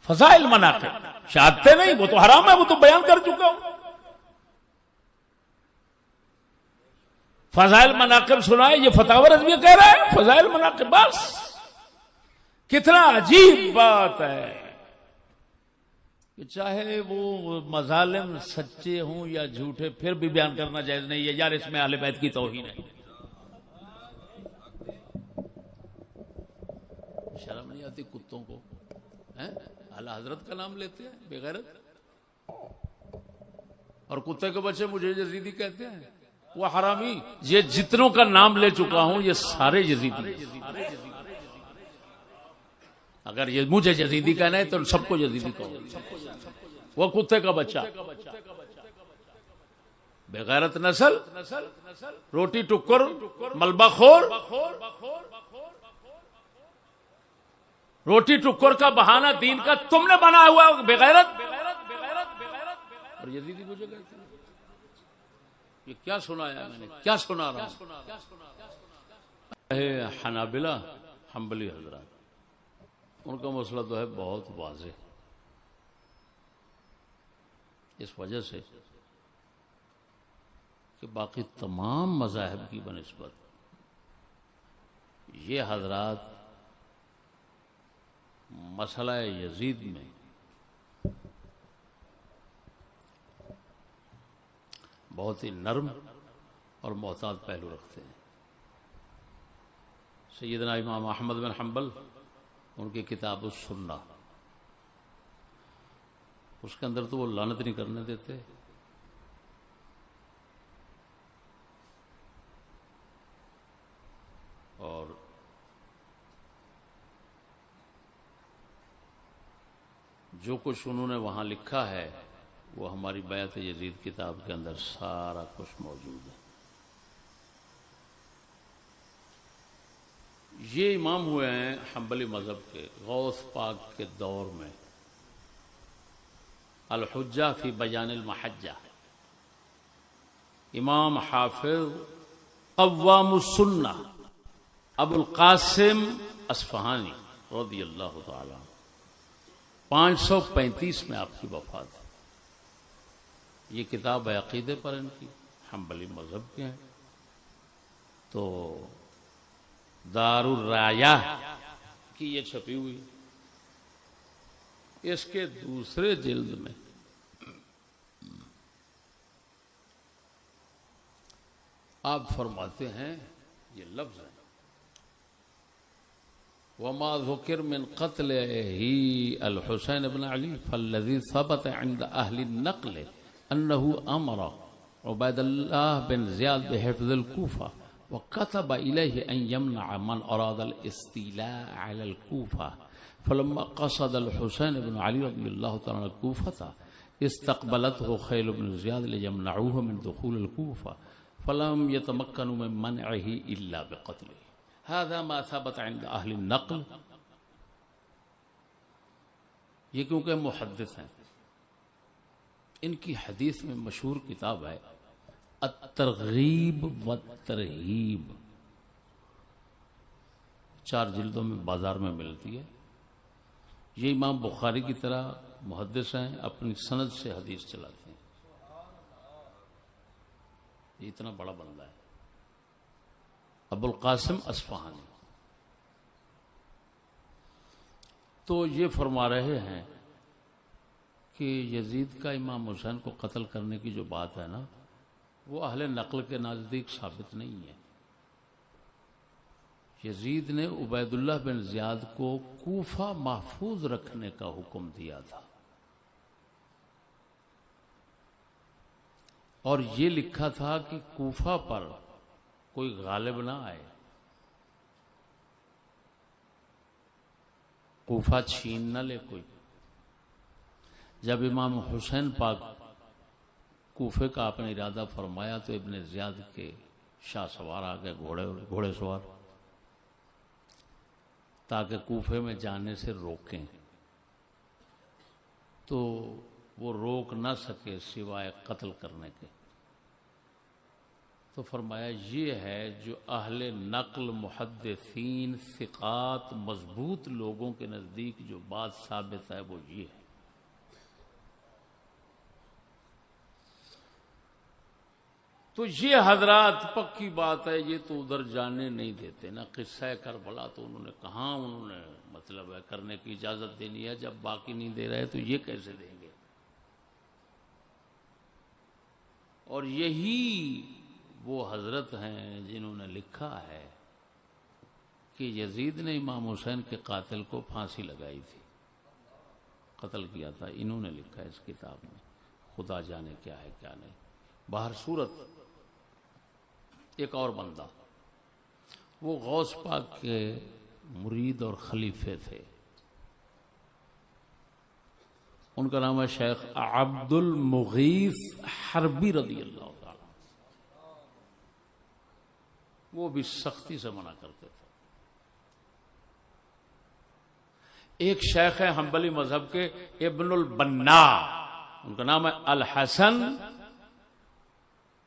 فضائل مناقب شہادتیں نہیں، وہ تو حرام ہے، وہ تو بیان کر چکا ہوں. فضائل مناقب سنائے، یہ فتاوی رضویہ کہہ رہا ہے فضائل مناقب. بس کتنا عجیب بات ہے کہ چاہے وہ مظالم سچے ہوں یا جھوٹے پھر بھی بیان کرنا جائز نہیں ہے. یار اس میں اہل بیت کی توہین ہے. شرم نہیں آتی کتوں کو؟ اعلی حضرت کا نام لیتے ہیں بے غیرت. اور کتے کے بچے مجھے یزیدی کہتے ہیں. وہ حرامی، یہ جتنوں کا نام لے چکا ہوں یہ سارے یزیدی ہیں. اگر یہ مجھے یزیدی کہنا ہے تو سب کو یزیدی کہو. وہ کتے کا بچہ، بے غیرت نسل، روٹی ٹکر، ملبہ خور، روٹی ٹکر کا بہانہ دین کا تم نے بنا ہوا بے غیرت. اور یزیدی مجھے کہتے ہیں. یہ کیا سنایا میں نے، کیا سنا رہا ہوں. حنابلہ حنبلی حضرات، ان کا مسئلہ تو ہے بہت واضح، اس وجہ سے کہ باقی تمام مذاہب کی بنسبت یہ حضرات مسئلہ یزید میں بہت ہی نرم اور محتاط پہلو رکھتے ہیں. سیدنا امام احمد بن حنبل، ان کی کتاب السنہ، اس کے اندر تو وہ لعنت نہیں کرنے دیتے. اور جو کچھ انہوں نے وہاں لکھا ہے وہ ہماری بیعت یزید کتاب کے اندر سارا کچھ موجود ہے. یہ امام ہوئے ہیں حنبلی مذہب کے غوث پاک کے دور میں، الحجہ فی بیان المحجہ، امام حافظ قوام السنہ ابو القاسم اصفہانی رضی اللہ تعالی. 535 میں آپ کی وفات ہے. یہ کتاب ہے عقیدے پر ان کی، حنبلی مذہب کے ہیں. تو دار الرایہ کی یہ چھپی ہوئی. اس کے دوسرے جلد میں آپ فرماتے ہیں، یہ لفظ ہے، وما ذکر من قتل ہی الحسین بن علی فالذی ثبت عند اہل النقل انه امر عبید اللہ بن زیاد بحفظ الکوفہ وكتب إليه أن يمنع من أراد الاستيلاء على الكوفة فلما قصد الحسين بن علي رضي الله تعالى الكوفة استقبلته خيل بن زياد ليمنعوه من دخول الكوفة فلم يتمكنوا من منعه إلا بقتله. هذا ما ثبت عند أهل النقل. یہ کیونکہ محدث ہیں، ان کی حدیث میں مشہور کتاب ہے الترغیب والترہیب، 4 جلدوں میں بازار میں ملتی ہے. یہ امام بخاری کی طرح محدث ہیں، اپنی سند سے حدیث چلاتے ہیں. یہ اتنا بڑا بندہ ہے ابو القاسم اصفہانی. تو یہ فرما رہے ہیں کہ یزید کا امام حسین کو قتل کرنے کی جو بات ہے نا، وہ اہل نقل کے نزدیک ثابت نہیں ہے. یزید نے عبید اللہ بن زیاد کو کوفہ محفوظ رکھنے کا حکم دیا تھا، اور یہ لکھا تھا کہ کوفہ پر کوئی غالب نہ آئے، کوفہ چھین نہ لے کوئی. جب امام حسین پاک کوفے کا آپ نے ارادہ فرمایا تو ابن زیاد کے شاہ سوار آ گئے، گھوڑے سوار، تاکہ کوفے میں جانے سے روکیں. تو وہ روک نہ سکے سوائے قتل کرنے کے. تو فرمایا یہ ہے جو اہل نقل محدثین ثقات مضبوط لوگوں کے نزدیک جو بات ثابت ہے وہ یہ ہے. تو یہ حضرات پکی بات ہے، یہ تو ادھر جانے نہیں دیتے نا. قصہ کربلا تو انہوں نے کہاں انہوں نے مطلب ہے کرنے کی اجازت دینی ہے، جب باقی نہیں دے رہے تو یہ کیسے دیں گے. اور یہی وہ حضرت ہیں جنہوں نے لکھا ہے کہ یزید نے امام حسین کے قاتل کو پھانسی لگائی تھی. قتل کیا تھا، انہوں نے لکھا ہے اس کتاب میں، خدا جانے کیا ہے کیا نہیں۔ باہر صورت ایک اور بندہ، وہ غوث پاک کے مرید اور خلیفے تھے، ان کا نام ہے شیخ عبد المغیث حربی رضی اللہ تعالی، وہ بھی سختی سے منع کرتے تھے۔ ایک شیخ ہے حنبلی مذہب کے ابن البنا، ان کا نام ہے الحسن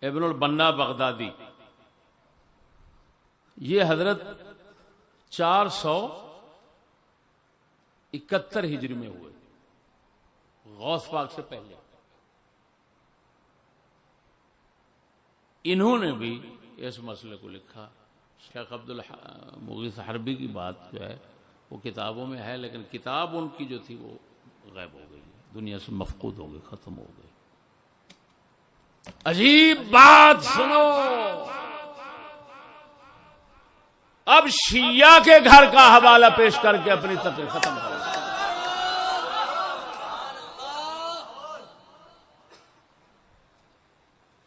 ابن البنا بغدادی، یہ حضرت 471 ہجری میں ہوئے، غوث پاک سے پہلے۔ انہوں نے بھی اس مسئلے کو لکھا۔ شیخ عبد المغیث حربی کی بات جو ہے وہ کتابوں میں ہے، لیکن کتاب ان کی جو تھی وہ غائب ہو گئی، دنیا سے مفقود ہو گئی، ختم ہو گئی۔ عجیب بات سنو، اب شیعہ کے گھر کا حوالہ پیش کر کے اپنی تقریر ختم کرو۔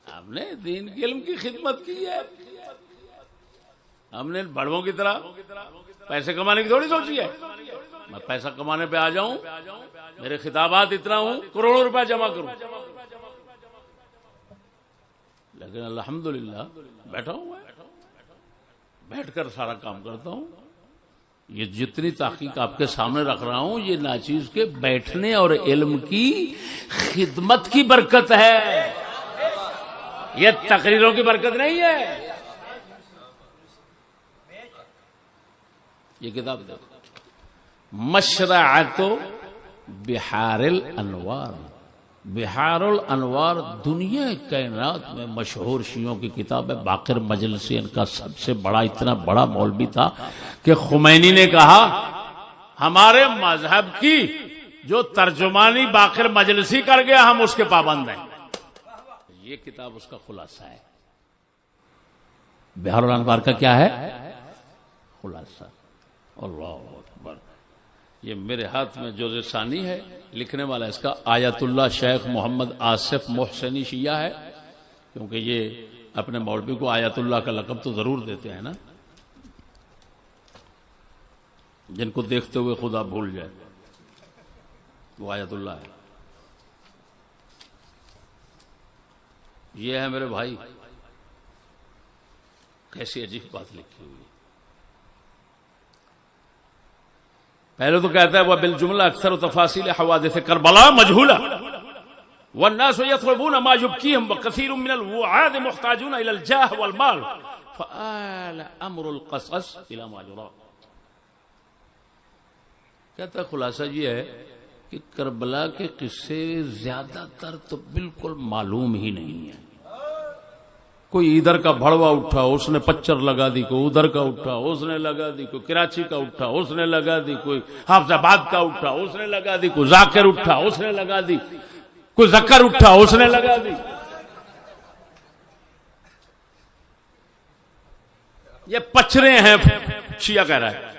ہم نے دین کے علم کی خدمت کی ہے، ہم نے بڑوں کی طرح پیسے کمانے کی تھوڑی سوچی ہے۔ میں پیسہ کمانے پہ آ جاؤں، میرے خطابات اتنا ہوں، کروڑوں روپے جمع کروں، لیکن الحمدللہ بیٹھا ہوں، بیٹھ کر سارا کام کرتا ہوں۔ یہ جتنی تحقیق آپ کے سامنے رکھ رہا ہوں، یہ ناچیز کے بیٹھنے اور علم کی خدمت کی برکت ہے، یہ تقریروں کی برکت نہیں ہے۔ یہ کتاب دیکھو، مشرعۃ بحار الانوار، بحار الانوار دنیا کائنات میں مشہور شیعوں کی کتاب ہے۔ باقر مجلسی ان کا سب سے بڑا، اتنا بڑا مولوی تھا کہ خمینی نے کہا ہمارے مذہب کی جو ترجمانی باقر مجلسی کر گیا ہم اس کے پابند ہیں۔ یہ کتاب اس کا خلاصہ ہے۔ بحار الانوار کا کیا ہے؟ خلاصہ۔ اللہ اکبر۔ یہ میرے ہاتھ میں جوز ثانی ہے، لکھنے والا اس کا آیت اللہ شیخ محمد آصف محسنی شیعہ ہے، کیونکہ یہ اپنے مولوی کو آیت اللہ کا لقب تو ضرور دیتے ہیں نا، جن کو دیکھتے ہوئے خدا بھول جائے، وہ آیت اللہ ہے۔ یہ ہے میرے بھائی، کیسی عجیب بات لکھی ہوئی ہے۔ پہلے تو کہتا ہے وَبِالْجُمْلَةِ أَكْثَرُ تَفَاصِيلِ حَوَادِثِ كَرْبَلَاء مَجْهُولَةٌ وَالنَّاسُ يَطْلُبُونَ مَا يُبْكِيهِمْ وَكَثِيرٌ مِّنَ الْوُعَاظِ مُحْتَاجُونَ إِلَى الْجَاهِ وَالْمَالِ فَآلَ أَمْرُ الْقَصَصِ إِلَى مَا يُرَى۔ کہتا ہے خلاصہ یہ ہے کہ کربلا کے قصے زیادہ تر تو بالکل معلوم ہی نہیں ہیں۔ کوئی ادھر کا بھڑوا اٹھا اس نے پچر لگا دی، کوئی ادھر کا اٹھا اس نے لگا دی، کوئی کراچی کا اٹھا اس نے لگا دی، کوئی حافظ آباد کا اٹھا اس نے لگا دی، کوئی ذاکر اٹھا اس نے لگا دی، کوئی ذکر اٹھا اس نے لگا دی۔ یہ پچرے ہیں، شیعہ کہہ رہا ہے۔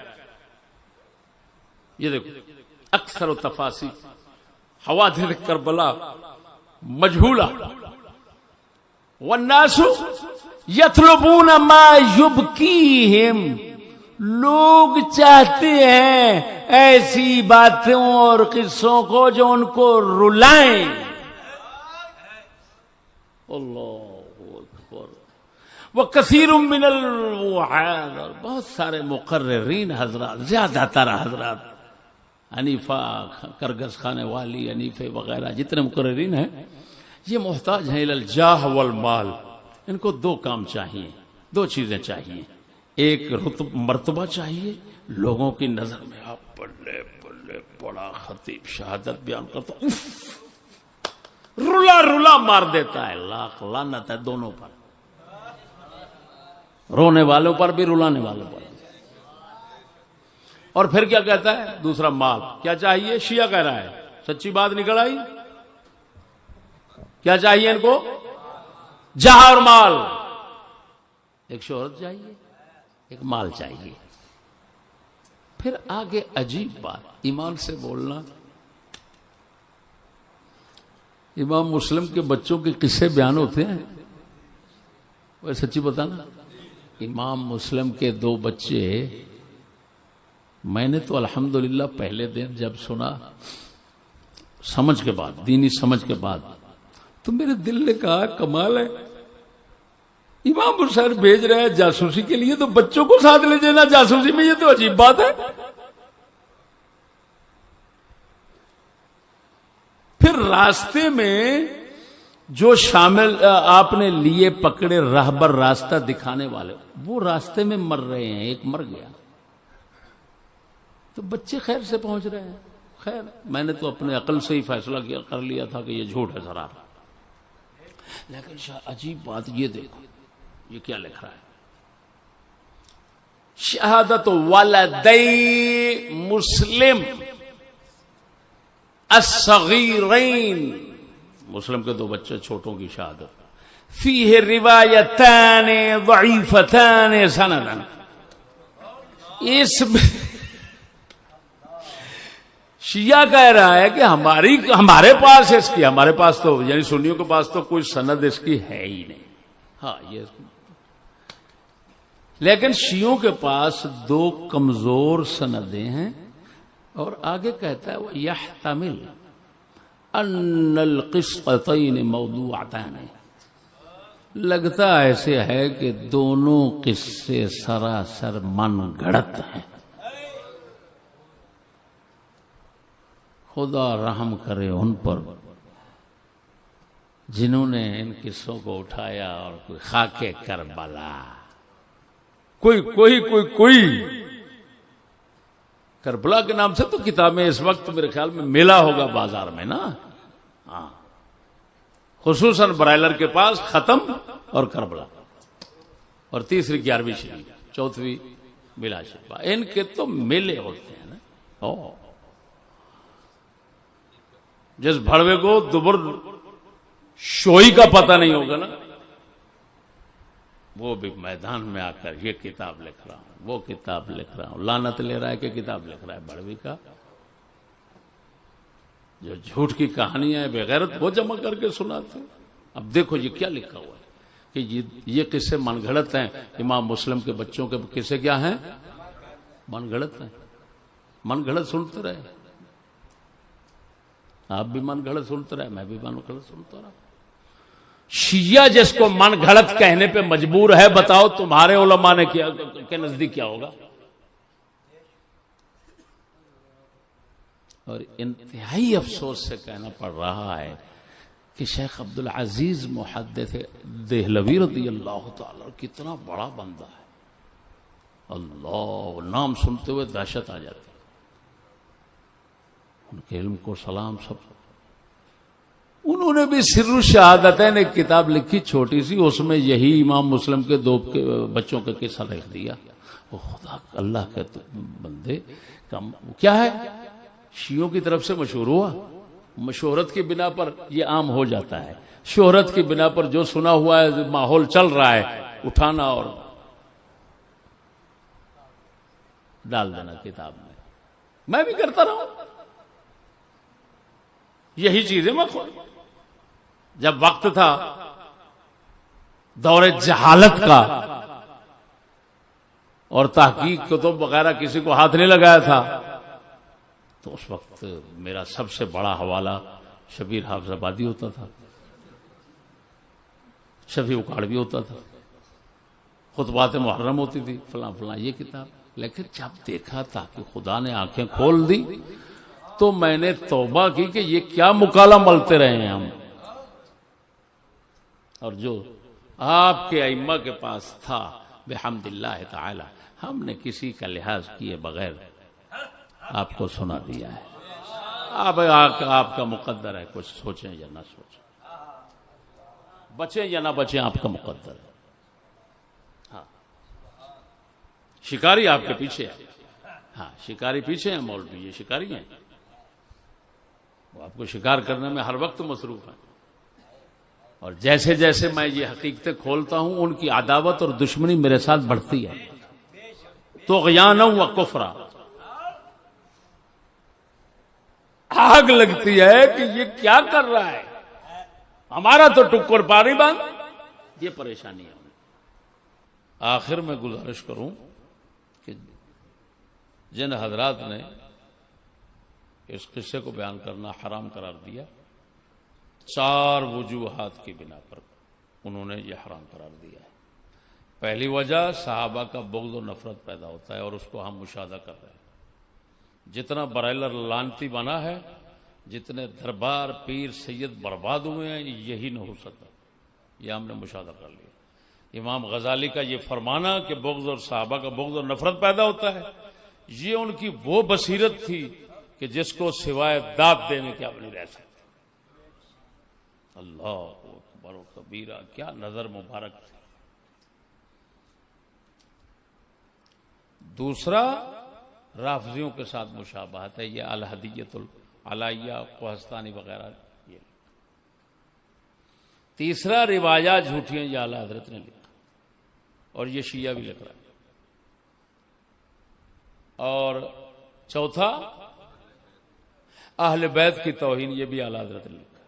یہ دیکھو، اکثر تفاصیل حوادث کربلا مجہولہ والناس یطلبون ما یبکیہم، لوگ چاہتے ہیں ایسی باتوں اور قصوں کو جو ان کو رلائیں۔ اللہ اکبر۔ وکثیر من الوعاظ، اور بہت سارے مقررین حضرات، زیادہ تر حضرات، حنیفہ کرگس خانے والی، حنیفے وغیرہ جتنے مقررین ہیں، یہ محتاج ہیں الجاہ والمال۔ ان کو دو کام چاہیے، دو چیزیں چاہیے۔ ایک مرتبہ چاہیے، لوگوں کی نظر میں آپ بلے بلے بڑا خطیب شہادت بیان کرتا، رلا رلا مار دیتا ہے، لاکھ لعنت ہے دونوں پر، رونے والوں پر بھی رلانے والوں پر بھی۔ اور پھر کیا کہتا ہے؟ دوسرا مال کیا چاہیے؟ شیعہ کہہ رہا ہے، سچی بات نکل آئی۔ کیا چاہیے ان کو؟ جہاں اور مال۔ ایک شہرت چاہیے، ایک مال چاہیے۔ پھر آگے عجیب بات، ایمان سے بولنا امام مسلم کے بچوں کے قصے بیان ہوتے ہیں. وہ سچی بتانا. امام مسلم کے 2 بچے، میں نے تو الحمدللہ پہلے دن جب سنا سمجھ کے بعد، دینی سمجھ کے بعد، تو میرے دل نے کہا کمال ہے، امام حسین بھیج رہے ہیں جاسوسی کے لیے تو بچوں کو ساتھ لے جانا جاسوسی میں، یہ تو عجیب بات ہے. پھر راستے میں جو شامل آپ نے لیے پکڑے راہبر، راستہ دکھانے والے، وہ راستے میں مر رہے ہیں. ایک مر گیا تو بچے خیر سے پہنچ رہے ہیں. خیر میں نے تو اپنے عقل سے ہی فیصلہ کر لیا تھا کہ یہ جھوٹ ہے سرا. لیکن عجیب بات یہ دیکھو، یہ کیا لکھ رہا ہے؟ شہادت ولدی مسلم الصغیرین، مسلم کے 2 بچے چھوٹوں کی شہادت. فیہ روایتان ضعیفتان سندا، اس شیعہ کہہ رہا ہے کہ ہمارے پاس اس کی، ہمارے پاس تو یعنی سنیوں کے پاس تو کوئی سند اس کی ہے ہی نہیں. ہاں یہ، لیکن شیعوں کے پاس 2 کمزور سندیں ہیں. اور آگے کہتا ہے وَيَحْتَمِلْ أَنَّ الْقِسْطَتَيْنِ مَوْضُوعَتَانِ، لگتا ایسے ہے کہ دونوں قصے سراسر من گھڑت ہیں. خدا رحم کرے ان پر جنہوں نے ان قصوں کو اٹھایا اور کوئی خاکے کربلا، کوئی کربلا کے نام سے تو کتابیں اس وقت میرے خیال میں میلہ ہوگا بازار میں نا. ہاں خصوصاً برائلر کے پاس ختم اور کربلا، اور تیسری 11ویں شریف، 4تھویں بلا شفا، ان کے تو میلے ہوتے ہیں نا. جس بھڑوے کو دبر شوئی کا پتہ نہیں ہوگا نا، وہ بھی میدان میں آ کر یہ کتاب لکھ رہا ہوں، وہ کتاب لکھ رہا ہوں، لعنت لے رہا ہے کہ کتاب لکھ رہا ہے بڑھوی کا. جو جھوٹ کی کہانیاں ہیں بغیرت وہ جمع کر کے سناتے. اب دیکھو یہ کیا لکھا ہوا ہے کہ یہ قصے من گھڑت ہیں. امام مسلم کے بچوں کے قصے کیا ہیں؟ من گھڑت ہیں. من گھڑت سنتے رہے آپ بھی، من گھڑت سنتے رہے میں بھی من گھڑت سنتا رہا. شیعہ جس کو من گھڑت کہنے پہ مجبور ہے، بتاؤ تمہارے علماء نے کیا کے نزدیک کیا ہوگا؟ اور انتہائی افسوس سے کہنا پڑ رہا ہے کہ شیخ عبدالعزیز محدث دہلوی رضی اللہ تعالی کتنا بڑا بندہ ہے. اللہ نام سنتے ہوئے دہشت آ جاتی. ان کے علم کو سلام. سب انہوں نے بھی سر الشہادتین ایک کتاب لکھی چھوٹی سی، اس میں یہی امام مسلم کے 2 بچوں کا قصہ لکھ دیا. خدا اللہ کے بندے کیا ہے، شیعوں کی طرف سے مشہور ہوا. مشہورت کی بنا پر یہ عام ہو جاتا ہے. شہرت کی بنا پر جو سنا ہوا ہے، ماحول چل رہا ہے، اٹھانا اور ڈال دینا کتاب میں. میں بھی کرتا رہا ہوں یہی چیزیں. میں خود جب وقت تھا دور جہالت کا اور تحقیق کتب وغیرہ کسی کو ہاتھ نہیں لگایا تھا، تو اس وقت میرا سب سے بڑا حوالہ شبیر حافظ آبادی ہوتا تھا، شفیع اکاڑوی ہوتا تھا، خطبات محرم ہوتی تھی، فلاں فلاں یہ کتاب. لیکن جب دیکھا تاکہ خدا نے آنکھیں کھول دی تو میں نے توبہ کی کہ یہ کیا مکالہ ملتے رہے ہیں ہم. اور جو آپ کے ائمہ کے پاس تھا بحمد اللہ تعالی، ہم نے کسی کا لحاظ کیے بغیر آپ کو سنا دیا ہے. آپ کا مقدر ہے، کچھ سوچیں یا نہ سوچیں، بچیں یا نہ بچیں، آپ کا مقدر ہے. ہاں شکاری آپ کے پیچھے ہے. ہاں شکاری پیچھے ہیں، مولوی یہ شکاری ہیں، وہ آپ کو شکار کرنے میں ہر وقت مصروف ہیں. اور جیسے جیسے میں یہ حقیقتیں کھولتا ہوں ان کی عداوت اور دشمنی میرے ساتھ بڑھتی ہے. طغیانا و کفرا، آگ لگتی ہے کہ یہ کیا کر رہا ہے. ہمارا تو ٹکر پاری بند، یہ پریشانی ہے. آخر میں گزارش کروں کہ جن حضرات نے اس قصے کو بیان کرنا حرام قرار دیا، 4 وجوہات کی بنا پر انہوں نے یہ حرام قرار دیا ہے. پہلی وجہ صحابہ کا بغض و نفرت پیدا ہوتا ہے، اور اس کو ہم مشاہدہ کر رہے ہیں. جتنا برائلر لانتی بنا ہے، جتنے دربار پیر سید برباد ہوئے ہیں، یہی نہیں ہو سکتا. یہ ہم نے مشاہدہ کر لیا. امام غزالی کا یہ فرمانا کہ بغض اور صحابہ کا بغض اور نفرت پیدا ہوتا ہے، یہ ان کی وہ بصیرت تھی کہ جس کو سوائے داد دینے کے اب نہیں رہ سکتے. اللہ اکبر و کبیرہ، کیا نظر مبارک تھی. دوسرا، رافضیوں کے ساتھ مشابہت ہے، یہ الہدیۃ العلیہ کوہستانی وغیرہ. یہ تیسرا، روایات جھوٹیاں، یہ اعلیٰ حضرت نے لکھا، اور یہ شیعہ بھی لکھ رہا ہے. اور چوتھا، اہل بیت کی توہین، یہ بھی اعلیٰ حضرت نے لکھا.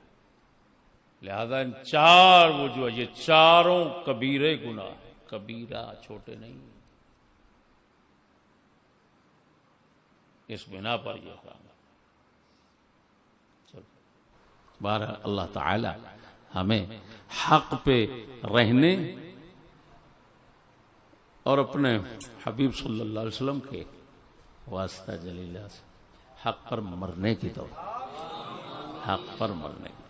لہذا ان 4 وجوہ، یہ چاروں کبیرے گناہ ہیں، کبیرہ چھوٹے نہیں. اس بنا پر یہ کام ہے. چلو، بہرحال اللہ تعالی ہمیں حق پہ رہنے اور اپنے حبیب صلی اللہ علیہ وسلم کے واسطہ جلیلہ سے حق پر مرنے کی توفیق، حق پر مرنے کی